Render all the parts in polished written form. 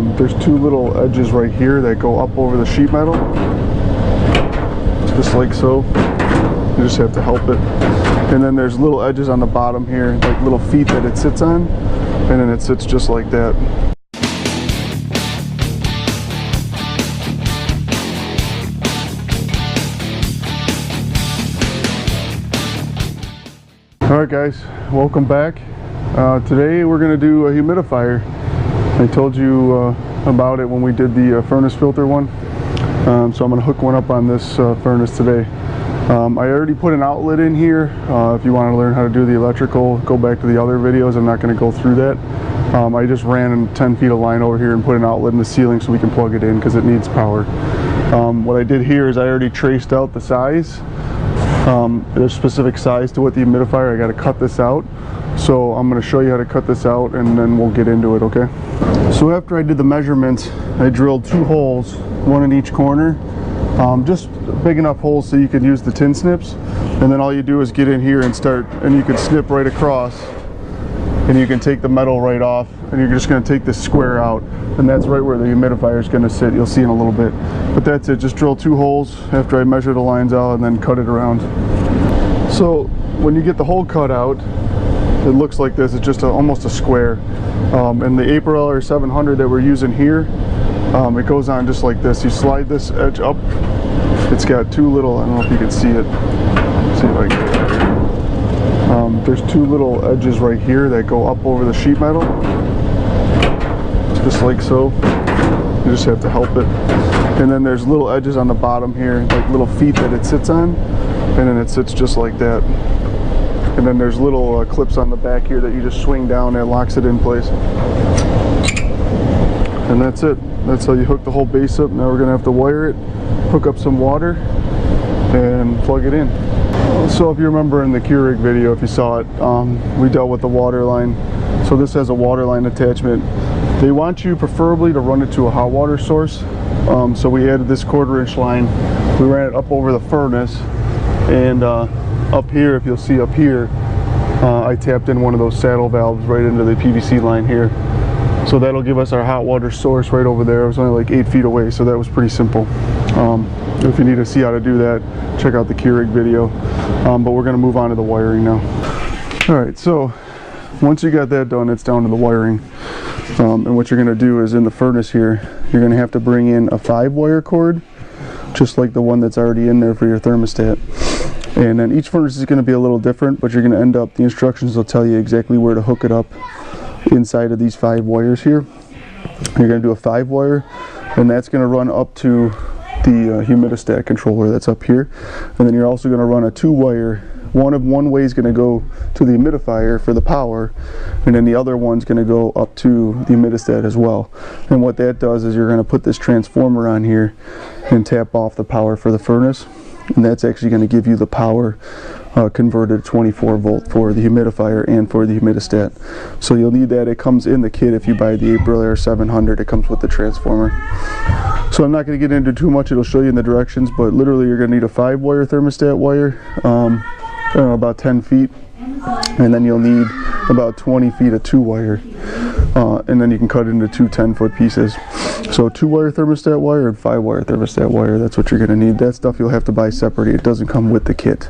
There's two little edges right here that go up over the sheet metal, just like so. You just have to help it. And then there's little edges on the bottom here, like little feet that it sits on, and then it sits just like that. Alright guys, welcome back. Today we're going to do a humidifier. I told you about it when we did the furnace filter one. So I'm going to hook one up on this furnace today. I already put an outlet in here. If you want to learn how to do the electrical, go back to the other videos. I'm not going to go through that. I just ran 10 feet of line over here and put an outlet in the ceiling so we can plug it in because it needs power. What I did here is I already traced out the size. There's specific size to what the humidifier. I got to cut this out. So I'm going to show you how to cut this out and then we'll get into it, okay? So after I did the measurements, I drilled 2 holes, one in each corner. Just big enough holes so you could use the tin snips. And then all you do is get in here and start, and you can snip right across. And you can take the metal right off, and you're just going to take this square out. And that's right where the humidifier is going to sit. You'll see in a little bit. But that's it. Just drill 2 holes after I measure the lines out and then cut it around. So when you get the hole cut out, it looks like this. It's just almost a square. And the Hereś 700 that we're using here, it goes on just like this. You slide this edge up. It's got 2 little, I don't know if you can see it. Let's see if I can. There's 2 little edges right here that go up over the sheet metal, just like so. You just have to help it. And then there's little edges on the bottom here, like little feet that it sits on, and then it sits just like that. And then there's little clips on the back here that you just swing down and it locks it in place. And that's it. That's how you hook the whole base up. Now we're going to have to wire it, hook up some water, and plug it in. So if you remember in the Hereś video, if you saw it, we dealt with the water line. So this has a water line attachment. They want you preferably to run it to a hot water source. So we added this 1/4-inch line. We ran it up over the furnace, and up here, if you'll see up here, I tapped in one of those saddle valves right into the PVC line here. So that'll give us our hot water source right over there. It was only like 8 feet away, so that was pretty simple. If you need to see how to do that, check out the Hereś video. But we're going to move on to the wiring now. Alright, so once you got that done, it's down to the wiring. And what you're going to do is in the furnace here, you're going to have to bring in a 5-wire cord, just like the one that's already in there for your thermostat. And then each furnace is going to be a little different, but you're going to end up, the instructions will tell you exactly where to hook it up inside of these 5 wires here. You're going to do a 5-wire, and that's going to run up to the humidistat controller that's up here. And then you're also going to run a 2-wire. One way is going to go to the humidifier for the power, and then the other one's going to go up to the humidistat as well. And what that does is you're going to put this transformer on here and tap off the power for the furnace, and that's actually going to give you the power converted 24 volt for the humidifier and for the humidistat. So you'll need that. It comes in the kit if you buy the Hereś 700. It comes with the transformer. So I'm not going to get into too much. It'll show you in the directions, but literally you're going to need a 5-wire thermostat wire, about 10 feet, and then you'll need about 20 feet of 2-wire, and then you can cut it into 2 10-foot pieces. So 2-wire thermostat wire and 5-wire thermostat wire, that's what you're going to need. That stuff you'll have to buy separately. It doesn't come with the kit.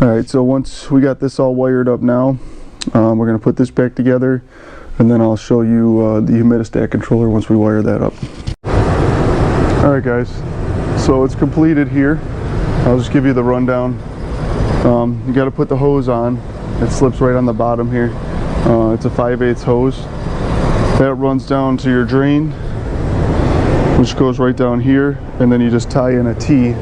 Alright, so once we got this all wired up now, we're going to put this back together, and then I'll show you the humidistat controller once we wire that up. Alright guys, so it's completed here. I'll just give you the rundown. You got to put the hose on. It slips right on the bottom here. It's a 5/8 hose. That runs down to your drain, which goes right down here, and then you just tie in a T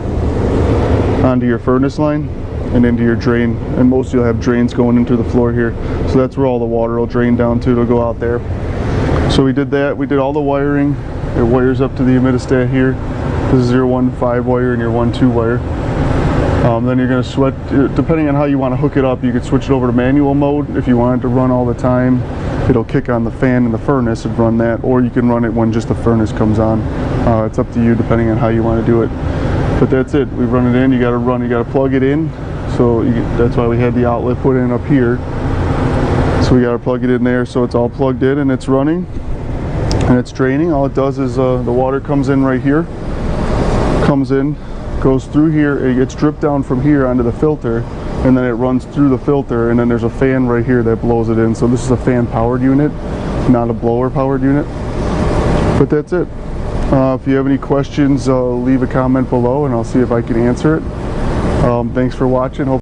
onto your furnace line and into your drain. And most you'll have drains going into the floor here, so that's where all the water will drain down to. It'll go out there. So we did that. We did all the wiring. It wires up to the humidistat here. This is your 1 5-wire and your 1 2-wire. Then you're going to switch, depending on how you want to hook it up, you could switch it over to manual mode. If you want it to run all the time, it'll kick on the fan in the furnace and run that, or you can run it when just the furnace comes on. It's up to you depending on how you want to do it. But that's it. We run it in. You got to plug it in. So that's why we had the outlet put in up here. So we got to plug it in there so it's all plugged in and it's running. and it's draining. All it does is the water comes in right here, comes in, goes through here, it gets dripped down from here onto the filter, and then it runs through the filter, and then there's a fan right here that blows it in. So this is a fan powered unit, not a blower powered unit. But that's it. If you have any questions, leave a comment below and I'll see if I can answer it. Thanks for watching. Hope